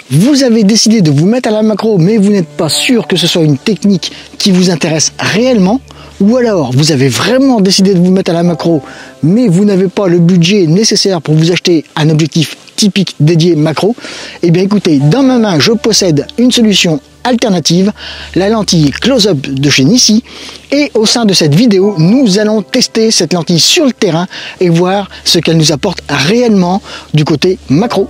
Vous avez décidé de vous mettre à la macro, mais vous n'êtes pas sûr que ce soit une technique qui vous intéresse réellement, ou alors vous avez vraiment décidé de vous mettre à la macro, mais vous n'avez pas le budget nécessaire pour vous acheter un objectif typique dédié macro. Eh bien écoutez, dans ma main, je possède une solution alternative, la lentille close-up de chez Nissi, et au sein de cette vidéo, nous allons tester cette lentille sur le terrain et voir ce qu'elle nous apporte réellement du côté macro.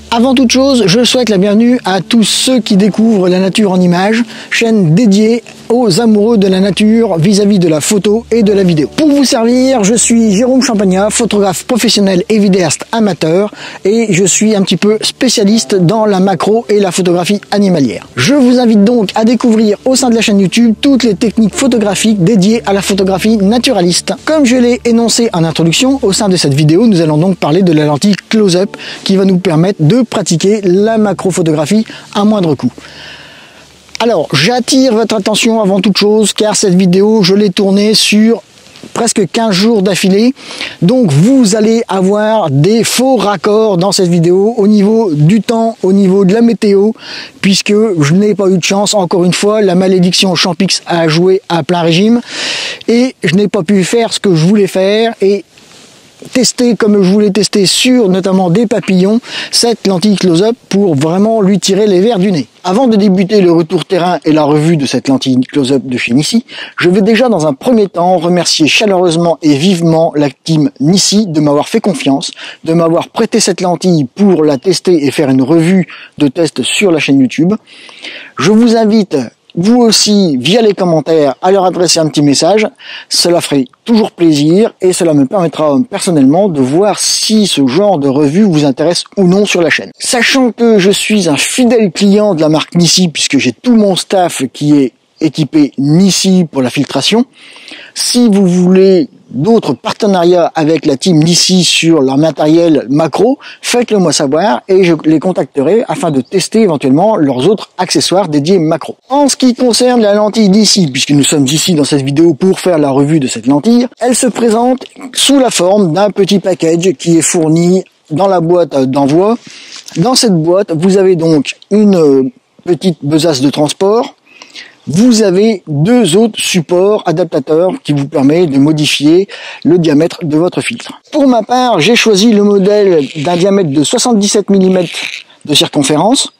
Avant toute chose, je souhaite la bienvenue à tous ceux qui découvrent la nature en images, chaîne dédiée aux amoureux de la nature vis-à-vis de la photo et de la vidéo. Pour vous servir, je suis Jérôme Champagnat, photographe professionnel et vidéaste amateur, et je suis un petit peu spécialiste dans la macro et la photographie animalière. Je vous invite donc à découvrir au sein de la chaîne YouTube toutes les techniques photographiques dédiées à la photographie naturaliste. Comme je l'ai énoncé en introduction, au sein de cette vidéo, nous allons donc parler de la lentille close-up qui va nous permettre de pratiquer la macrophotographie à moindre coût. Alors, j'attire votre attention avant toute chose, car cette vidéo, je l'ai tournée sur presque 15 jours d'affilée. Donc, vous allez avoir des faux raccords dans cette vidéo au niveau du temps, au niveau de la météo, puisque je n'ai pas eu de chance. Encore une fois, la malédiction Champix a joué à plein régime et je n'ai pas pu faire ce que je voulais faire et tester comme je voulais tester sur notamment des papillons cette lentille close-up pour vraiment lui tirer les vers du nez. Avant de débuter le retour terrain et la revue de cette lentille close-up de chez Nissi, je vais déjà dans un premier temps remercier chaleureusement et vivement la team Nissi de m'avoir fait confiance, de m'avoir prêté cette lentille pour la tester et faire une revue de test sur la chaîne YouTube. Je vous invite vous aussi, via les commentaires, à leur adresser un petit message. Cela ferait toujours plaisir et cela me permettra personnellement de voir si ce genre de revue vous intéresse ou non sur la chaîne. Sachant que je suis un fidèle client de la marque Nissi, puisque j'ai tout mon staff qui est équipé Nissi pour la filtration, si vous voulez d'autres partenariats avec la team Nissi sur leur matériel macro, faites-le moi savoir et je les contacterai afin de tester éventuellement leurs autres accessoires dédiés macro. En ce qui concerne la lentille Nissi, puisque nous sommes ici dans cette vidéo pour faire la revue de cette lentille, elle se présente sous la forme d'un petit package qui est fourni dans la boîte d'envoi. Dans cette boîte, vous avez donc une petite besace de transport. Vous avez deux autres supports adaptateurs qui vous permettent de modifier le diamètre de votre filtre. Pour ma part, j'ai choisi le modèle d'un diamètre de 77 mm de circonférence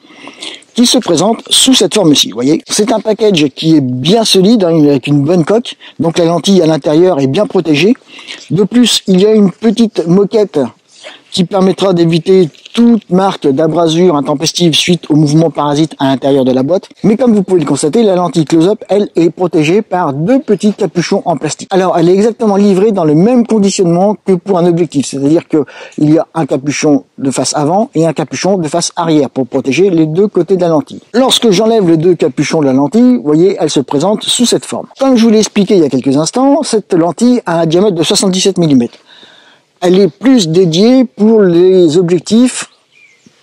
qui se présente sous cette forme-ci. Vous voyez, c'est un package qui est bien solide avec une bonne coque, donc la lentille à l'intérieur est bien protégée. De plus, il y a une petite moquette qui permettra d'éviter toute marque d'abrasure intempestive suite au mouvement parasite à l'intérieur de la boîte. Mais comme vous pouvez le constater, la lentille close-up, elle, est protégée par deux petits capuchons en plastique. Alors, elle est exactement livrée dans le même conditionnement que pour un objectif. C'est-à-dire que il y a un capuchon de face avant et un capuchon de face arrière pour protéger les deux côtés de la lentille. Lorsque j'enlève les deux capuchons de la lentille, vous voyez, elle se présente sous cette forme. Comme je vous l'ai expliqué il y a quelques instants, cette lentille a un diamètre de 77 mm. Elle est plus dédiée pour les objectifs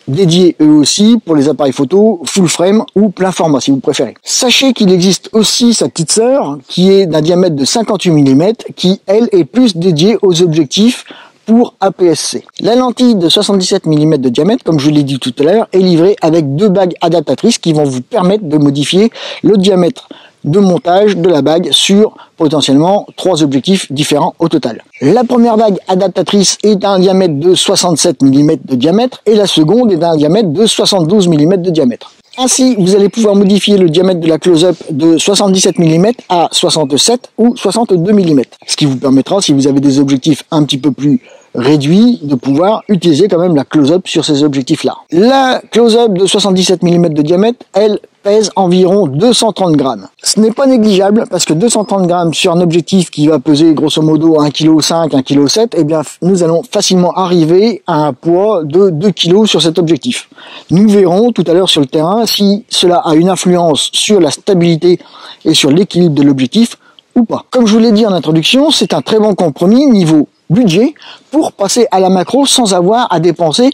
dédiés eux aussi pour les appareils photo full frame ou plein format si vous préférez. Sachez qu'il existe aussi sa petite sœur qui est d'un diamètre de 58 mm qui elle est plus dédiée aux objectifs pour APS-C. La lentille de 77 mm de diamètre, comme je l'ai dit tout à l'heure, est livrée avec deux bagues adaptatrices qui vont vous permettre de modifier le diamètre de montage de la bague sur potentiellement 3 objectifs différents au total. La première bague adaptatrice est d'un diamètre de 67 mm de diamètre et la seconde est d'un diamètre de 72 mm de diamètre. Ainsi, vous allez pouvoir modifier le diamètre de la close-up de 77 mm à 67 ou 62 mm. Ce qui vous permettra, si vous avez des objectifs un petit peu plus réduits, de pouvoir utiliser quand même la close-up sur ces objectifs-là. La close-up de 77 mm de diamètre, elle pèse environ 230 grammes. Ce n'est pas négligeable parce que 230 grammes sur un objectif qui va peser grosso modo 1,5 kg, 1,7 kg, eh bien, nous allons facilement arriver à un poids de 2 kg sur cet objectif. Nous verrons tout à l'heure sur le terrain si cela a une influence sur la stabilité et sur l'équilibre de l'objectif ou pas. Comme je vous l'ai dit en introduction, c'est un très bon compromis niveau budget pour passer à la macro sans avoir à dépenser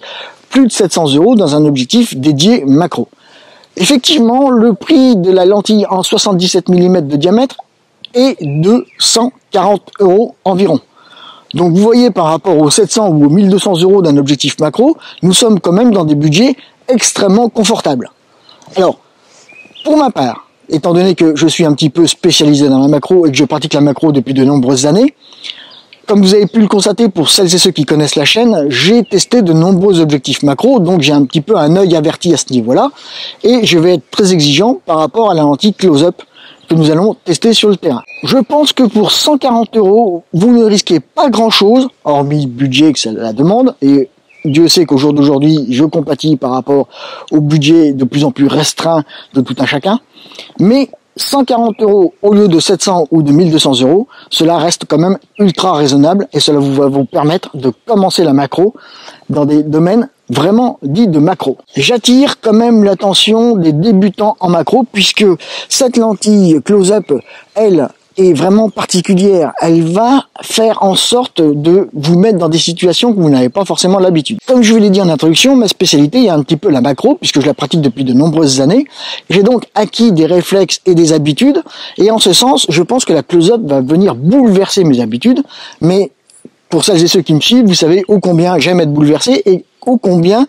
plus de 700 € dans un objectif dédié macro. Effectivement, le prix de la lentille en 77 mm de diamètre est de 140 € environ. Donc vous voyez, par rapport aux 700 ou aux 1200 euros d'un objectif macro, nous sommes quand même dans des budgets extrêmement confortables. Alors, pour ma part, étant donné que je suis un petit peu spécialisé dans la macro et que je pratique la macro depuis de nombreuses années, comme vous avez pu le constater pour celles et ceux qui connaissent la chaîne, j'ai testé de nombreux objectifs macro, donc j'ai un petit peu un œil averti à ce niveau-là, et je vais être très exigeant par rapport à la lentille close-up que nous allons tester sur le terrain. Je pense que pour 140 euros, vous ne risquez pas grand-chose, hormis le budget que ça la demande, et Dieu sait qu'au jour d'aujourd'hui, je compatis par rapport au budget de plus en plus restreint de tout un chacun, mais 140 euros au lieu de 700 ou de 1200 euros, cela reste quand même ultra raisonnable et cela va vous permettre de commencer la macro dans des domaines vraiment dits de macro. J'attire quand même l'attention des débutants en macro puisque cette lentille close-up, elle, est vraiment particulière. Elle va faire en sorte de vous mettre dans des situations que vous n'avez pas forcément l'habitude. Comme je vous l'ai dit en introduction, ma spécialité est un petit peu la macro, puisque je la pratique depuis de nombreuses années. J'ai donc acquis des réflexes et des habitudes, et en ce sens, je pense que la close-up va venir bouleverser mes habitudes, mais pour celles et ceux qui me suivent, vous savez ô combien j'aime être bouleversé et ô combien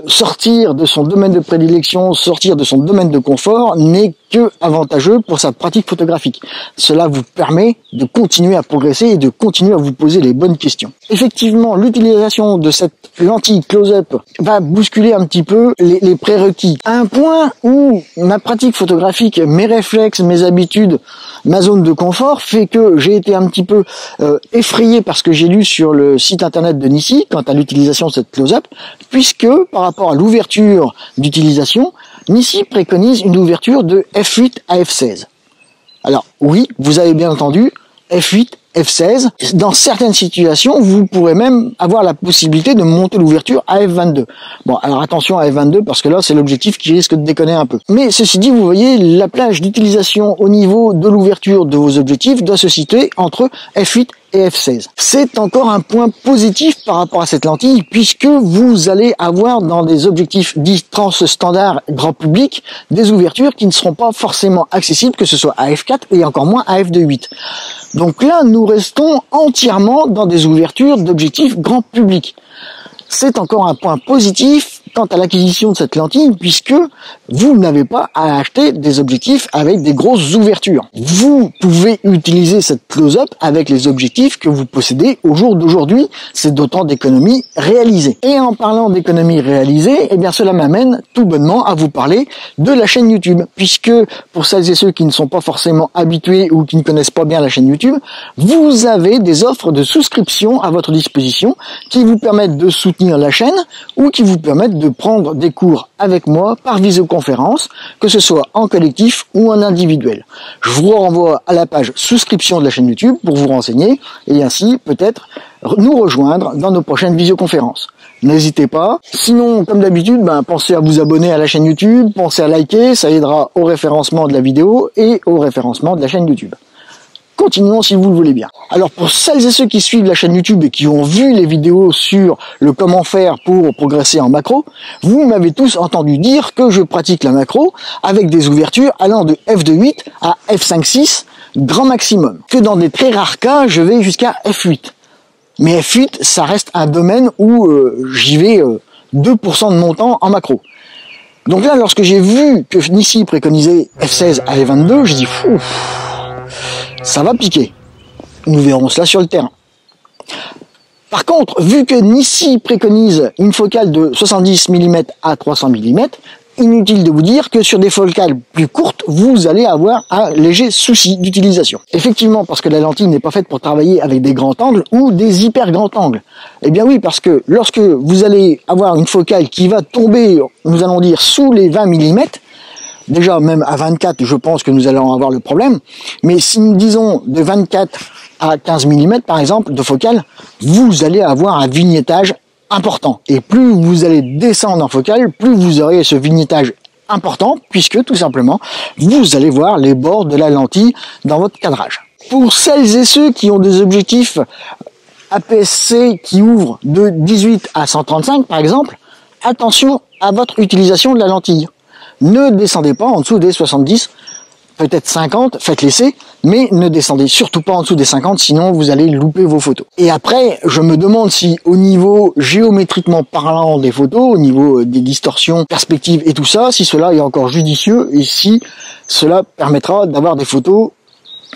sortir de son domaine de prédilection, sortir de son domaine de confort n'est que avantageux pour sa pratique photographique. Cela vous permet de continuer à progresser et de continuer à vous poser les bonnes questions. Effectivement, l'utilisation de cette lentille close-up va bousculer un petit peu les prérequis. À un point où ma pratique photographique, mes réflexes, mes habitudes, ma zone de confort fait que j'ai été un petit peu effrayé par ce que j'ai lu sur le site internet de Nissi quant à l'utilisation de cette close-up, puisque par rapport à l'ouverture d'utilisation, Nissi préconise une ouverture de f8 à f16. Alors oui, vous avez bien entendu, f8, f16. Dans certaines situations, vous pourrez même avoir la possibilité de monter l'ouverture à f22. Bon, alors attention à f22 parce que là, c'est l'objectif qui risque de déconner un peu. Mais ceci dit, vous voyez, la plage d'utilisation au niveau de l'ouverture de vos objectifs doit se situer entre f8 et f16. C'est encore un point positif par rapport à cette lentille puisque vous allez avoir dans des objectifs dits trans standard grand public des ouvertures qui ne seront pas forcément accessibles, que ce soit à f4 et encore moins à f2.8. Donc là, nous restons entièrement dans des ouvertures d'objectifs grand public. C'est encore un point positif quant à l'acquisition de cette lentille puisque vous n'avez pas à acheter des objectifs avec des grosses ouvertures. Vous pouvez utiliser cette close-up avec les objectifs que vous possédez au jour d'aujourd'hui. C'est d'autant d'économies réalisées. Et en parlant d'économies réalisées, eh bien cela m'amène tout bonnement à vous parler de la chaîne YouTube puisque pour celles et ceux qui ne sont pas forcément habitués ou qui ne connaissent pas bien la chaîne YouTube, vous avez des offres de souscription à votre disposition qui vous permettent de soutenir la chaîne ou qui vous permettent de prendre des cours avec moi par visioconférence, que ce soit en collectif ou en individuel. Je vous renvoie à la page souscription de la chaîne YouTube pour vous renseigner et ainsi peut-être nous rejoindre dans nos prochaines visioconférences. N'hésitez pas. Sinon, comme d'habitude, pensez à vous abonner à la chaîne YouTube, pensez à liker, ça aidera au référencement de la vidéo et au référencement de la chaîne YouTube. Continuons si vous le voulez bien. Alors pour celles et ceux qui suivent la chaîne YouTube et qui ont vu les vidéos sur le comment faire pour progresser en macro, vous m'avez tous entendu dire que je pratique la macro avec des ouvertures allant de f2.8 à f5.6 grand maximum. Que dans des très rares cas, je vais jusqu'à f8. Mais f8, ça reste un domaine où j'y vais 2% de mon temps en macro. Donc là, lorsque j'ai vu que Nissi préconisait f16 à f22, j'ai dit fou. Ça va piquer. Nous verrons cela sur le terrain. Par contre, vu que Nissi préconise une focale de 70 mm à 300 mm, inutile de vous dire que sur des focales plus courtes, vous allez avoir un léger souci d'utilisation. Effectivement, parce que la lentille n'est pas faite pour travailler avec des grands angles ou des hyper grands angles. Eh bien oui, parce que lorsque vous allez avoir une focale qui va tomber, nous allons dire, sous les 20 mm, déjà, même à 24, je pense que nous allons avoir le problème. Mais si nous disons de 24 à 15 mm, par exemple, de focale, vous allez avoir un vignettage important. Et plus vous allez descendre en focale, plus vous aurez ce vignettage important, puisque tout simplement, vous allez voir les bords de la lentille dans votre cadrage. Pour celles et ceux qui ont des objectifs APS-C qui ouvrent de 18 à 135, par exemple, attention à votre utilisation de la lentille. Ne descendez pas en dessous des 70 peut-être 50, faites l'essai, mais ne descendez surtout pas en dessous des 50, sinon vous allez louper vos photos. Et après, je me demande si au niveau géométriquement parlant des photos, au niveau des distorsions, perspectives et tout ça, si cela est encore judicieux et si cela permettra d'avoir des photos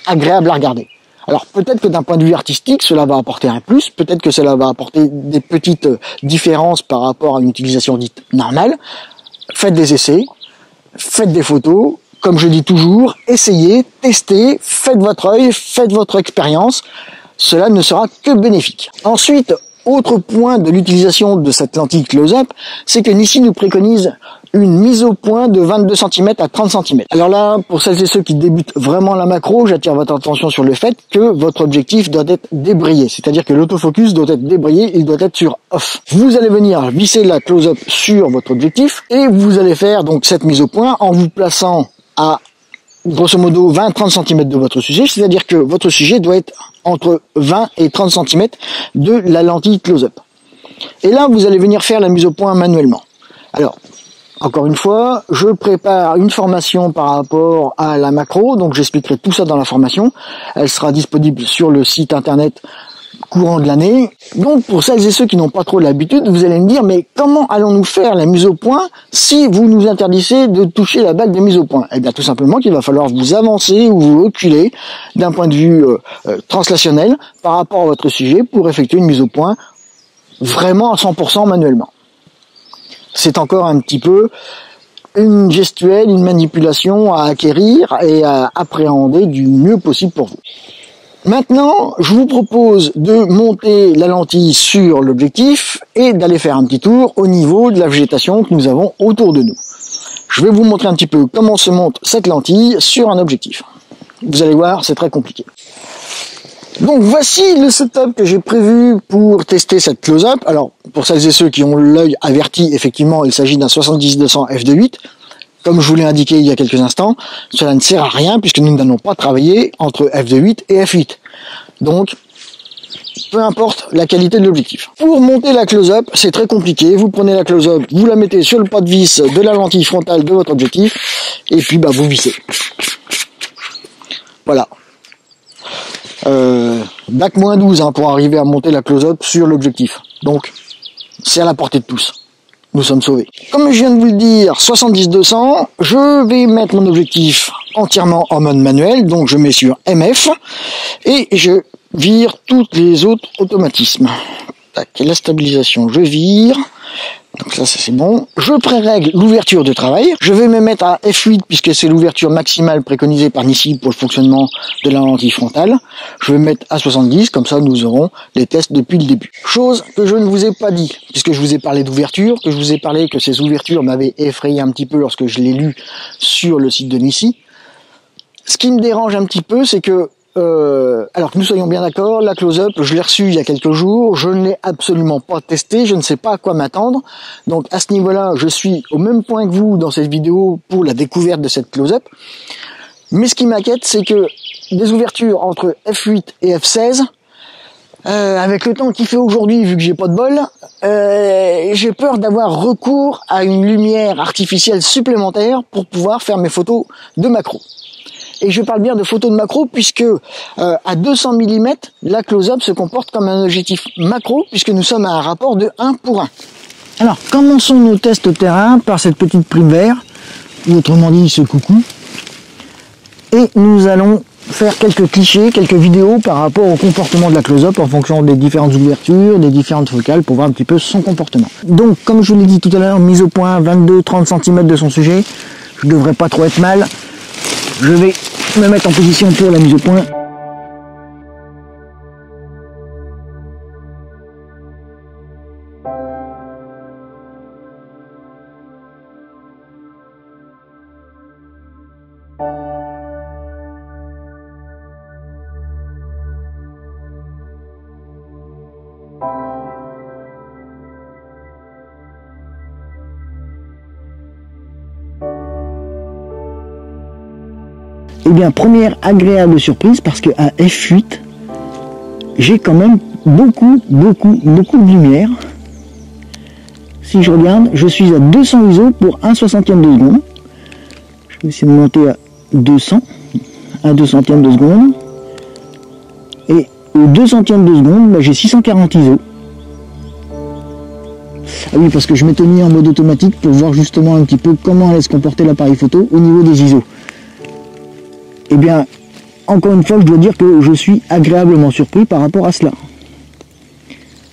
agréables à regarder. Alors peut-être que d'un point de vue artistique, cela va apporter un plus, peut-être que cela va apporter des petites différences par rapport à une utilisation dite normale. Faites des essais, faites des photos, comme je dis toujours, essayez, testez, faites votre œil, faites votre expérience, cela ne sera que bénéfique. Ensuite, autre point de l'utilisation de cette lentille close-up, c'est que Nissi nous préconise une mise au point de 22 cm à 30 cm. Alors là, pour celles et ceux qui débutent vraiment la macro, j'attire votre attention sur le fait que votre objectif doit être débrayé, c'est-à-dire que l'autofocus doit être débrayé, il doit être sur off. Vous allez venir visser la close-up sur votre objectif et vous allez faire donc cette mise au point en vous plaçant à grosso modo 20-30 cm de votre sujet, c'est-à-dire que votre sujet doit être entre 20 et 30 cm de la lentille close-up. Et là, vous allez venir faire la mise au point manuellement. Alors, encore une fois, je prépare une formation par rapport à la macro, donc j'expliquerai tout ça dans la formation. Elle sera disponible sur le site internet courant de l'année. Donc pour celles et ceux qui n'ont pas trop l'habitude, vous allez me dire, mais comment allons-nous faire la mise au point si vous nous interdisez de toucher la balle de mise au point? Eh bien tout simplement qu'il va falloir vous avancer ou vous reculer d'un point de vue translationnel par rapport à votre sujet pour effectuer une mise au point vraiment à 100% manuellement. C'est encore un petit peu une gestuelle, une manipulation à acquérir et à appréhender du mieux possible pour vous. Maintenant, je vous propose de monter la lentille sur l'objectif et d'aller faire un petit tour au niveau de la végétation que nous avons autour de nous. Je vais vous montrer un petit peu comment se monte cette lentille sur un objectif. Vous allez voir, c'est très compliqué. Donc voici le setup que j'ai prévu pour tester cette close-up. Alors, pour celles et ceux qui ont l'œil averti, effectivement, il s'agit d'un 70-200 f2.8. Comme je vous l'ai indiqué il y a quelques instants, cela ne sert à rien puisque nous n'allons pas travailler entre f2.8 et f8. Donc, peu importe la qualité de l'objectif. Pour monter la close-up, c'est très compliqué. Vous prenez la close-up, vous la mettez sur le pas de vis de la lentille frontale de votre objectif et puis vous vissez. Voilà. Bac-12 pour arriver à monter la close-up sur l'objectif. Donc, c'est à la portée de tous. Nous sommes sauvés. Comme je viens de vous le dire, 70-200, je vais mettre mon objectif entièrement en mode manuel, donc je mets sur MF, et je vire tous les autres automatismes. Tac, la stabilisation, je vire. Donc ça c'est bon. Je pré-règle l'ouverture de travail. Je vais me mettre à F8 puisque c'est l'ouverture maximale préconisée par Nissi pour le fonctionnement de la lentille frontale. Je vais me mettre à 70, comme ça nous aurons les tests depuis le début. Chose que je ne vous ai pas dit, puisque je vous ai parlé d'ouverture, que je vous ai parlé que ces ouvertures m'avaient effrayé un petit peu lorsque je l'ai lu sur le site de Nissi. Ce qui me dérange un petit peu, c'est que alors que nous soyons bien d'accord, la close-up, je l'ai reçue il y a quelques jours, je ne l'ai absolument pas testé, je ne sais pas à quoi m'attendre. Donc à ce niveau-là, je suis au même point que vous dans cette vidéo pour la découverte de cette close-up. Mais ce qui m'inquiète, c'est que des ouvertures entre F8 et F16, avec le temps qu'il fait aujourd'hui, vu que j'ai pas de bol, j'ai peur d'avoir recours à une lumière artificielle supplémentaire pour pouvoir faire mes photos de macro. Et je parle bien de photos de macro puisque à 200 mm, la close-up se comporte comme un objectif macro puisque nous sommes à un rapport de 1 pour 1. Alors, commençons nos tests terrain par cette petite prime vert, ou autrement dit ce coucou. Et nous allons faire quelques clichés, quelques vidéos par rapport au comportement de la close-up en fonction des différentes ouvertures, des différentes focales pour voir un petit peu son comportement. Donc, comme je vous l'ai dit tout à l'heure, mise au point 22-30 cm de son sujet. Je devrais pas trop être mal. Je vais me mettre en position pour la mise au point. Eh bien, première agréable surprise parce que à F8, j'ai quand même beaucoup de lumière. Si je regarde, je suis à 200 ISO pour 1/60e de seconde. Je vais essayer de monter à 200 à 2 centièmes de seconde. Et au 2 centièmes de seconde, j'ai 640 ISO. Ah oui, parce que je m'étais mis en mode automatique pour voir justement un petit peu comment allait se comporter l'appareil photo au niveau des ISO. Eh bien, encore une fois, je dois dire que je suis agréablement surpris par rapport à cela.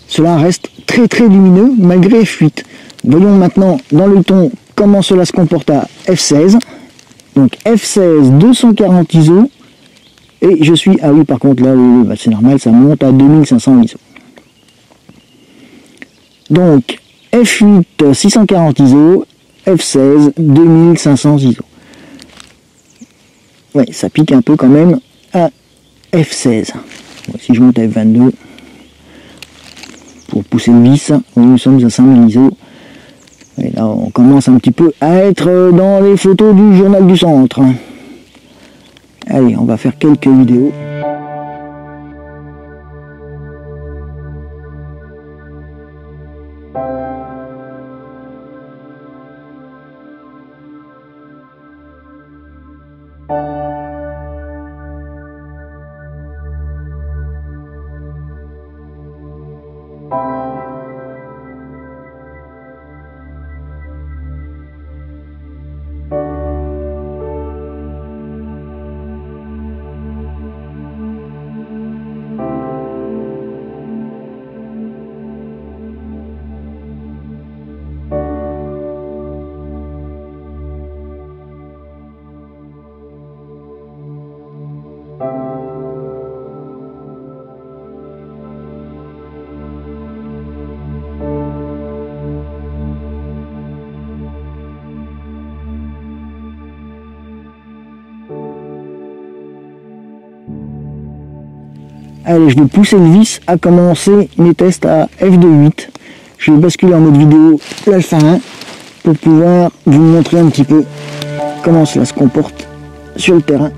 Cela reste très très lumineux malgré F8. Voyons maintenant dans le ton comment cela se comporte à F16. Donc F16, 240 ISO. Et je suis... Ah oui, par contre, là, c'est normal, ça monte à 2500 ISO. Donc, F8, 640 ISO. F16, 2500 ISO. Ouais, ça pique un peu quand même à F16. Bon, si je monte à F22, pour pousser le vis, nous sommes à 5000 ISO. Et là, on commence un petit peu à être dans les photos du journal du centre. Allez, on va faire quelques vidéos. Allez, je vais pousser le vis à commencer mes tests à f2.8. Je vais basculer en mode vidéo l'Alpha 1 pour pouvoir vous montrer un petit peu comment cela se comporte sur le terrain.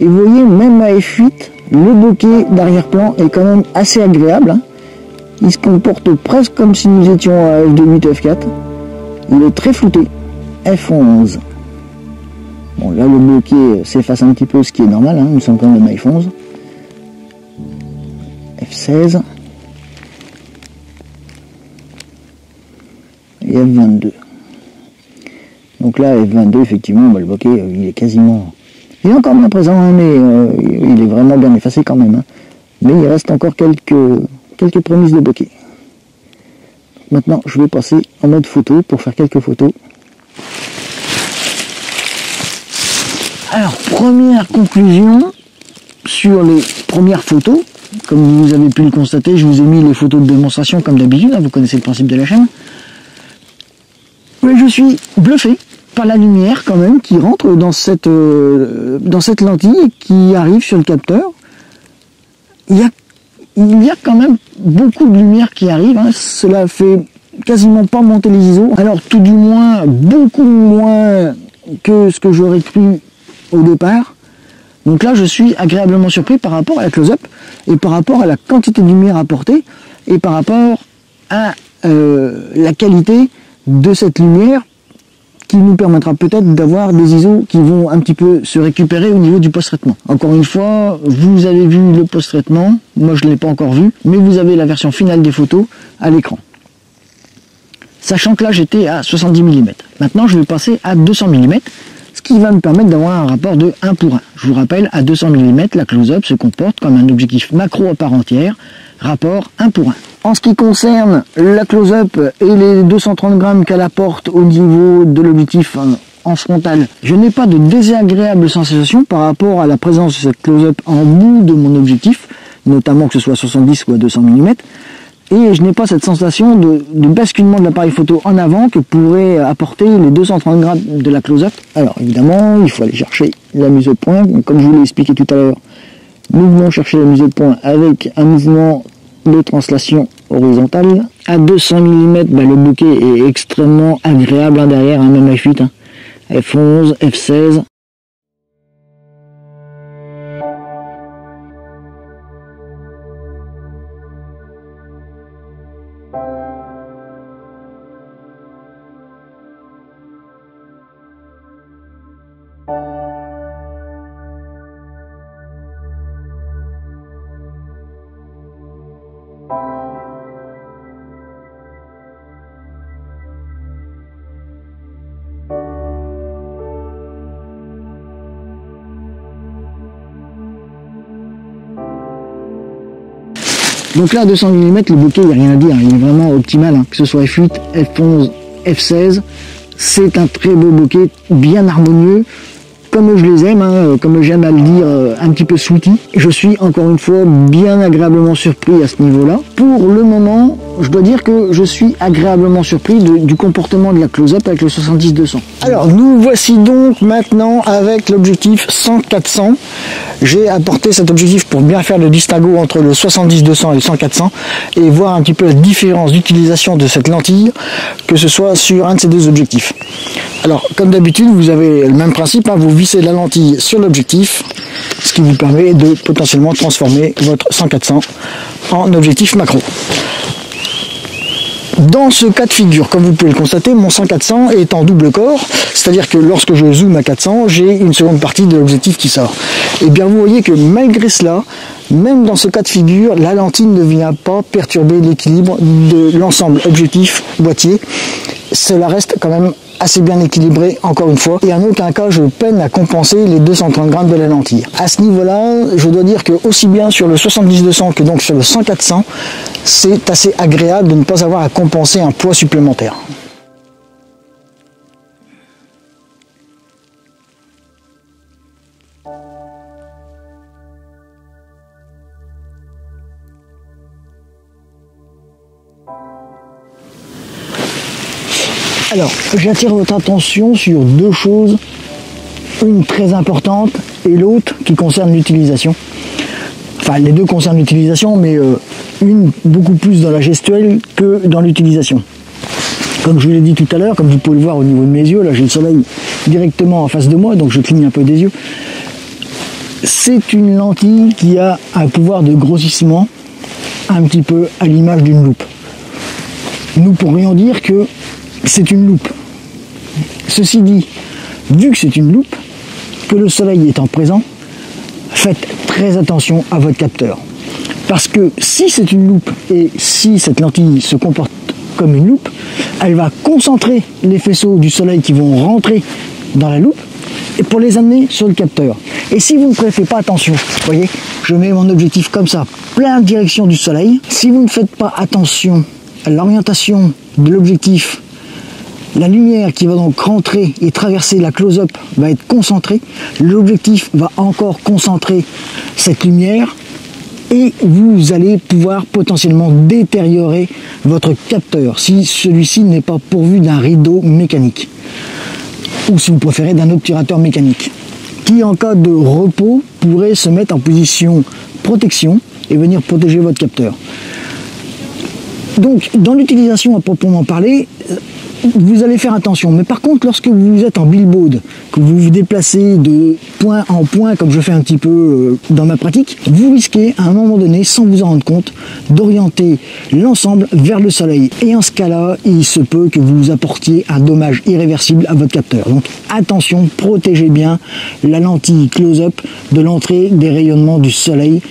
Et vous voyez, même à F8, le bokeh d'arrière-plan est quand même assez agréable. Il se comporte presque comme si nous étions à F2.8 ou F4. Il est très flouté. F11. Bon, là, le bokeh s'efface un petit peu, ce qui est normal. Nous sommes quand même à F11. F16. Et F22. Donc là, F22, effectivement, le bokeh, il est quasiment... Il est encore bien présent, mais il est vraiment bien effacé quand même. Mais il reste encore quelques prémices de bokeh. Maintenant, je vais passer en mode photo pour faire quelques photos. Alors, première conclusion sur les premières photos. Comme vous avez pu le constater, je vous ai mis les photos de démonstration comme d'habitude. Vous connaissez le principe de la chaîne. Mais je suis bluffé par la lumière quand même qui rentre dans cette lentille et qui arrive sur le capteur. Il y a quand même beaucoup de lumière qui arrive. Cela fait quasiment pas monter les ISO. Alors tout du moins beaucoup moins que ce que j'aurais cru au départ. Donc là je suis agréablement surpris par rapport à la close-up et par rapport à la quantité de lumière apportée et par rapport à la qualité de cette lumière qui nous permettra peut-être d'avoir des ISO qui vont un petit peu se récupérer au niveau du post-traitement. Encore une fois, vous avez vu le post-traitement, moi je ne l'ai pas encore vu, mais vous avez la version finale des photos à l'écran. Sachant que là j'étais à 70 mm. Maintenant je vais passer à 200 mm, ce qui va me permettre d'avoir un rapport de 1 pour 1. Je vous rappelle, à 200 mm, la close-up se comporte comme un objectif macro à part entière, rapport 1 pour 1. En ce qui concerne la close-up et les 230 grammes qu'elle apporte au niveau de l'objectif en frontal, je n'ai pas de désagréable sensation par rapport à la présence de cette close-up en bout de mon objectif, notamment que ce soit 70 ou à 200 mm. Et je n'ai pas cette sensation de basculement de l'appareil photo en avant que pourrait apporter les 230 grammes de la close-up. Alors évidemment, il faut aller chercher la mise au point. Comme je vous l'ai expliqué tout à l'heure, nous venons chercher la mise au point avec un mouvement de translation horizontale. À 200 mm, le bokeh est extrêmement agréable derrière, même F8, F11, F16. Donc là, à 200 mm, le bokeh, il n'y a rien à dire, il est vraiment optimal, que ce soit F8, F11, F16, c'est un très beau bokeh, bien harmonieux, comme je les aime, comme j'aime à le dire, un petit peu sweetie. Je suis encore une fois bien agréablement surpris à ce niveau-là. Pour le moment, je dois dire que je suis agréablement surpris du comportement de la close-up avec le 70-200. Alors nous voici donc maintenant avec l'objectif 100-400. J'ai apporté cet objectif pour bien faire le distinguo entre le 70-200 et le 100-400 et voir un petit peu la différence d'utilisation de cette lentille, que ce soit sur un de ces deux objectifs. Alors comme d'habitude, vous avez le même principe, vous vissez la lentille sur l'objectif, ce qui vous permet de potentiellement transformer votre 100-400 en objectif macro. Dans ce cas de figure, comme vous pouvez le constater, mon 100-400 est en double corps, c'est-à-dire que lorsque je zoome à 400, j'ai une seconde partie de l'objectif qui sort. Et bien vous voyez que malgré cela, même dans ce cas de figure, la lentille ne vient pas perturber l'équilibre de l'ensemble objectif-boîtier. Cela reste quand même assez bien équilibré, encore une fois, et en aucun cas je peine à compenser les 230 grammes de la lentille. À ce niveau-là, je dois dire que aussi bien sur le 70-200 que donc sur le 100-400, c'est assez agréable de ne pas avoir à compenser un poids supplémentaire. Alors, j'attire votre attention sur deux choses, une très importante et l'autre qui concerne l'utilisation. Enfin, les deux concernent l'utilisation, mais une beaucoup plus dans la gestuelle que dans l'utilisation. Comme je vous l'ai dit tout à l'heure, comme vous pouvez le voir au niveau de mes yeux, là j'ai le soleil directement en face de moi, donc je cligne un peu des yeux. C'est une lentille qui a un pouvoir de grossissement un petit peu à l'image d'une loupe. Nous pourrions dire que c'est une loupe. Ceci dit, vu que c'est une loupe, que le soleil étant présent, faites très attention à votre capteur. Parce que si c'est une loupe et si cette lentille se comporte comme une loupe, elle va concentrer les faisceaux du soleil qui vont rentrer dans la loupe et pour les amener sur le capteur. Et si vous ne faites pas attention, vous voyez, je mets mon objectif comme ça, plein direction du soleil. Si vous ne faites pas attention à l'orientation de l'objectif, la lumière qui va donc rentrer et traverser la close-up va être concentrée, l'objectif va encore concentrer cette lumière et vous allez pouvoir potentiellement détériorer votre capteur si celui-ci n'est pas pourvu d'un rideau mécanique ou si vous préférez d'un obturateur mécanique qui en cas de repos pourrait se mettre en position protection et venir protéger votre capteur. Donc dans l'utilisation à proprement parler, vous allez faire attention, mais par contre lorsque vous êtes en billboard, que vous vous déplacez de point en point comme je fais un petit peu dans ma pratique, vous risquez à un moment donné, sans vous en rendre compte, d'orienter l'ensemble vers le soleil. Et en ce cas-là, il se peut que vous apportiez un dommage irréversible à votre capteur. Donc attention, protégez bien la lentille close-up de l'entrée des rayonnements du soleil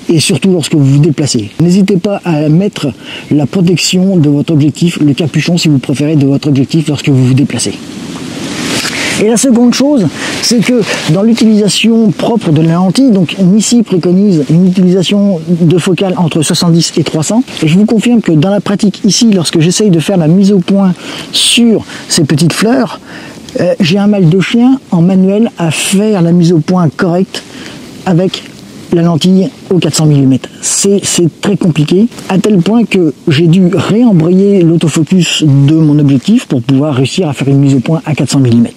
et surtout lorsque vous vous déplacez. N'hésitez pas à mettre la protection de votre objectif, le capuchon si vous préférez de votre objectif lorsque vous vous déplacez. Et la seconde chose, c'est que dans l'utilisation propre de la lentille, donc Nissi préconise une utilisation de focale entre 70 et 300. Et je vous confirme que dans la pratique ici, lorsque j'essaye de faire la mise au point sur ces petites fleurs, j'ai un mal de chien en manuel à faire la mise au point correcte avec la lentille au 400 mm. C'est très compliqué, à tel point que j'ai dû réembrayer l'autofocus de mon objectif pour pouvoir réussir à faire une mise au point à 400 mm.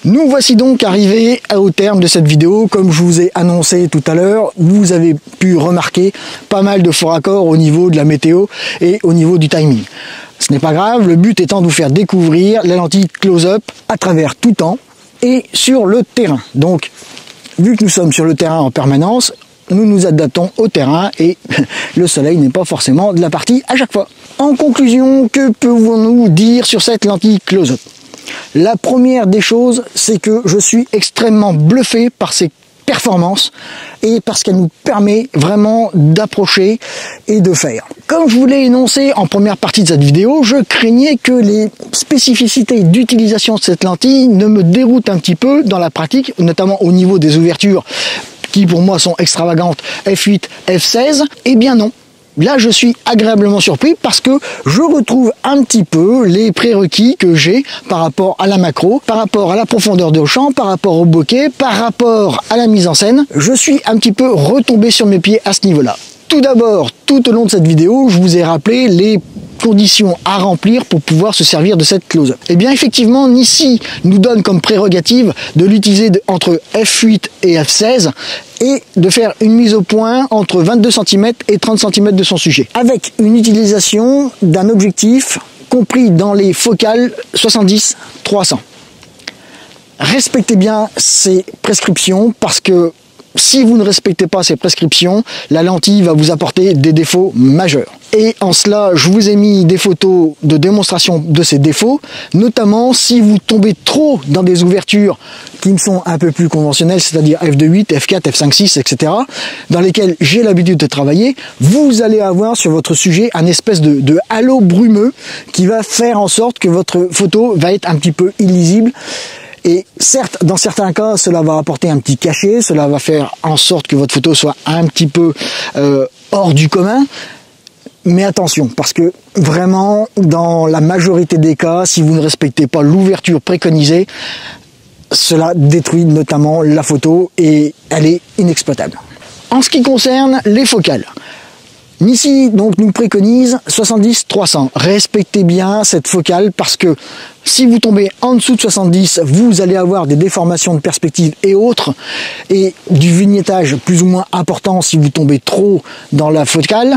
Nous voici donc arrivés au terme de cette vidéo. Comme je vous ai annoncé tout à l'heure, vous avez pu remarquer pas mal de faux raccords au niveau de la météo et au niveau du timing. Ce n'est pas grave, le but étant de vous faire découvrir la lentille close-up à travers tout temps et sur le terrain. Donc, vu que nous sommes sur le terrain en permanence, nous nous adaptons au terrain et le soleil n'est pas forcément de la partie à chaque fois. En conclusion, que pouvons-nous dire sur cette lentille close-up ? La première des choses, c'est que je suis extrêmement bluffé par ses performances et parce qu'elle nous permet vraiment d'approcher et de faire. Comme je vous l'ai énoncé en première partie de cette vidéo, je craignais que les spécificités d'utilisation de cette lentille ne me déroutent un petit peu dans la pratique, notamment au niveau des ouvertures qui pour moi sont extravagantes, f8, f16. Eh bien non. Là, je suis agréablement surpris parce que je retrouve un petit peu les prérequis que j'ai par rapport à la macro, par rapport à la profondeur de champ, par rapport au bokeh, par rapport à la mise en scène. Je suis un petit peu retombé sur mes pieds à ce niveau-là. Tout d'abord, tout au long de cette vidéo, je vous ai rappelé les conditions à remplir pour pouvoir se servir de cette close-up. Et bien effectivement, Nissi nous donne comme prérogative de l'utiliser entre f8 et f16 et de faire une mise au point entre 22 cm et 30 cm de son sujet, avec une utilisation d'un objectif compris dans les focales 70-300. Respectez bien ces prescriptions parce que si vous ne respectez pas ces prescriptions, la lentille va vous apporter des défauts majeurs. Et en cela, je vous ai mis des photos de démonstration de ces défauts, notamment si vous tombez trop dans des ouvertures qui me sont un peu plus conventionnelles, c'est-à-dire f2.8, f4, f5.6, etc., dans lesquelles j'ai l'habitude de travailler, vous allez avoir sur votre sujet un espèce de halo brumeux qui va faire en sorte que votre photo va être un petit peu illisible. Et certes, dans certains cas, cela va apporter un petit cachet, cela va faire en sorte que votre photo soit un petit peu hors du commun. Mais attention, parce que vraiment, dans la majorité des cas, si vous ne respectez pas l'ouverture préconisée, cela détruit notamment la photo et elle est inexploitable. En ce qui concerne les focales, Nissi donc nous préconise 70-300. Respectez bien cette focale parce que si vous tombez en dessous de 70, vous allez avoir des déformations de perspective et autres, et du vignettage plus ou moins important si vous tombez trop dans la focale.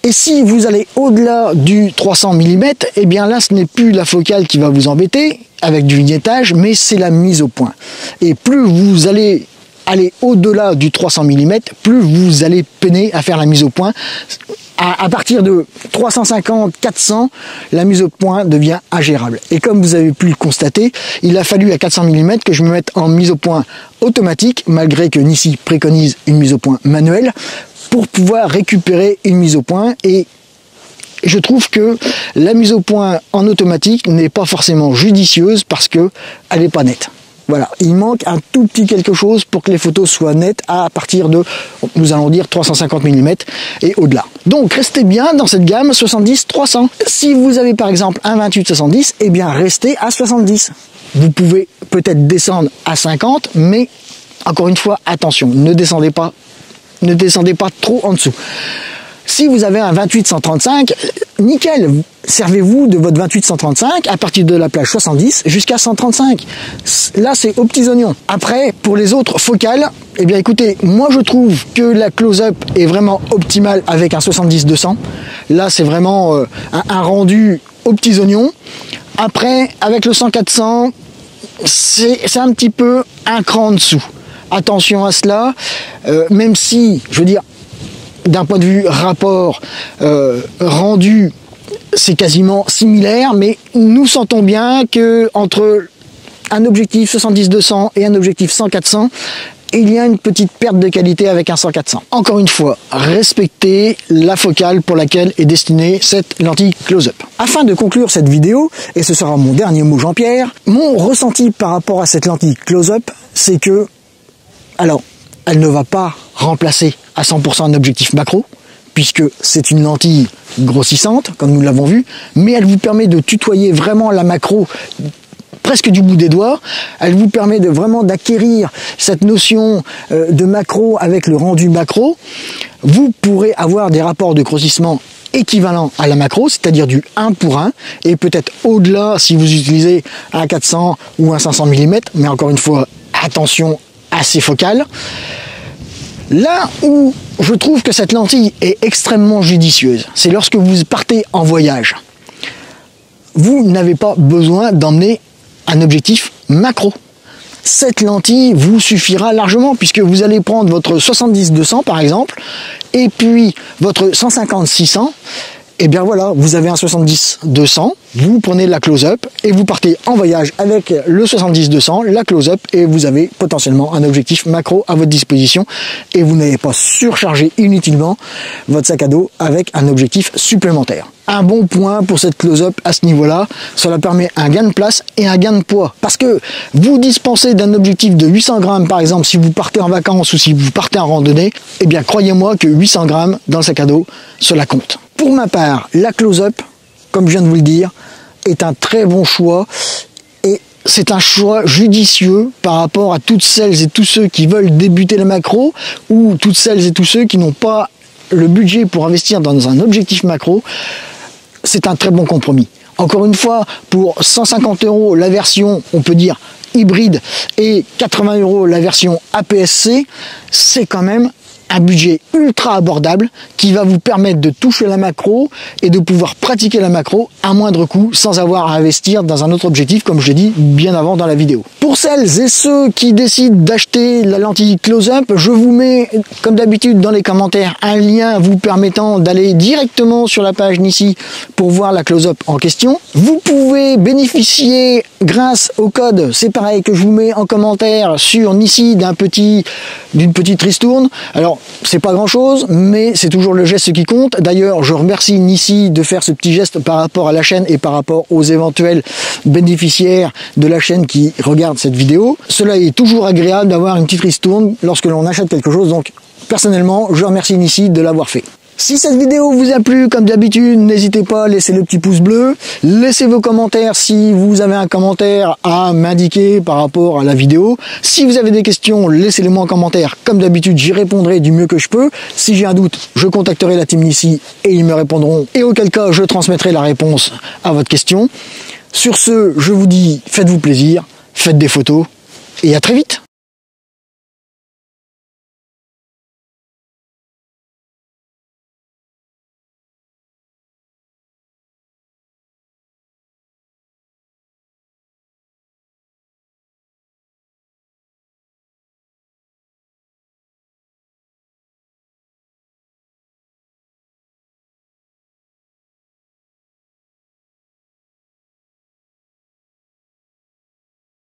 Et si vous allez au-delà du 300 mm, eh bien là ce n'est plus la focale qui va vous embêter avec du vignettage, mais c'est la mise au point. Et plus vous allez aller au-delà du 300 mm, plus vous allez peiner à faire la mise au point. À partir de 350-400, la mise au point devient ingérable. Et comme vous avez pu le constater, il a fallu à 400 mm que je me mette en mise au point automatique, malgré que Nissi préconise une mise au point manuelle, pour pouvoir récupérer une mise au point. Et je trouve que la mise au point en automatique n'est pas forcément judicieuse parce qu'elle n'est pas nette. Voilà, il manque un tout petit quelque chose pour que les photos soient nettes à partir de, nous allons dire, 350 mm et au-delà. Donc restez bien dans cette gamme 70-300. Si vous avez par exemple un 28-70, eh bien restez à 70. Vous pouvez peut-être descendre à 50, mais encore une fois, attention, ne descendez pas trop en dessous. Si vous avez un 28-135, nickel, servez-vous de votre 28-135 à partir de la plage 70 jusqu'à 135. Là, c'est aux petits oignons. Après, pour les autres focales, eh bien écoutez, moi je trouve que la close-up est vraiment optimale avec un 70-200. Là, c'est vraiment un rendu aux petits oignons. Après, avec le 100-400, c'est un petit peu un cran en dessous. Attention à cela, même si, je veux dire, d'un point de vue rapport rendu, c'est quasiment similaire, mais nous sentons bien que entre un objectif 70-200 et un objectif 100-400, il y a une petite perte de qualité avec un 100-400. Encore une fois, respectez la focale pour laquelle est destinée cette lentille close-up. Afin de conclure cette vidéo, et ce sera mon dernier mot Jean-Pierre, mon ressenti par rapport à cette lentille close-up, c'est que, alors, elle ne va pas remplacer à 100% un objectif macro, puisque c'est une lentille grossissante, comme nous l'avons vu, mais elle vous permet de tutoyer vraiment la macro presque du bout des doigts. Elle vous permet de vraiment d'acquérir cette notion de macro avec le rendu macro. Vous pourrez avoir des rapports de grossissement équivalents à la macro, c'est-à-dire du 1 pour 1, et peut-être au-delà si vous utilisez un 400 ou un 500 mm, mais encore une fois, attention à ces focales. Là où je trouve que cette lentille est extrêmement judicieuse, c'est lorsque vous partez en voyage. Vous n'avez pas besoin d'emmener un objectif macro. Cette lentille vous suffira largement puisque vous allez prendre votre 70-200 par exemple et puis votre 150-600. Et bien voilà, vous avez un 70-200, vous prenez la close-up et vous partez en voyage avec le 70-200, la close-up, et vous avez potentiellement un objectif macro à votre disposition et vous n'allez pas surcharger inutilement votre sac à dos avec un objectif supplémentaire. Un bon point pour cette close-up à ce niveau-là, cela permet un gain de place et un gain de poids. Parce que vous dispensez d'un objectif de 800 grammes par exemple si vous partez en vacances ou si vous partez en randonnée, eh bien croyez-moi que 800 grammes dans le sac à dos, cela compte. Pour ma part, la close-up, comme je viens de vous le dire, est un très bon choix et c'est un choix judicieux par rapport à toutes celles et tous ceux qui veulent débuter la macro ou toutes celles et tous ceux qui n'ont pas le budget pour investir dans un objectif macro. C'est un très bon compromis. Encore une fois, pour 150 € la version, on peut dire hybride, et 80 € la version APS-C, c'est quand même un budget ultra abordable qui va vous permettre de toucher la macro et de pouvoir pratiquer la macro à moindre coût sans avoir à investir dans un autre objectif comme je l'ai dit bien avant dans la vidéo. Pour celles et ceux qui décident d'acheter la lentille close-up, je vous mets comme d'habitude dans les commentaires un lien vous permettant d'aller directement sur la page Nissi pour voir la close-up en question. Vous pouvez bénéficier grâce au code, c'est pareil que je vous mets en commentaire sur Nissi d'une petite ristourne. Alors c'est pas grand chose, mais c'est toujours le geste qui compte. D'ailleurs, je remercie Nissi de faire ce petit geste par rapport à la chaîne et par rapport aux éventuels bénéficiaires de la chaîne qui regardent cette vidéo. Cela est toujours agréable d'avoir une petite ristourne lorsque l'on achète quelque chose. Donc, personnellement, je remercie Nissi de l'avoir fait. Si cette vidéo vous a plu, comme d'habitude, n'hésitez pas à laisser le petit pouce bleu. Laissez vos commentaires si vous avez un commentaire à m'indiquer par rapport à la vidéo. Si vous avez des questions, laissez-les moi en commentaire. Comme d'habitude, j'y répondrai du mieux que je peux. Si j'ai un doute, je contacterai la team Nissi et ils me répondront. Et auquel cas, je transmettrai la réponse à votre question. Sur ce, je vous dis, faites-vous plaisir, faites des photos et à très vite.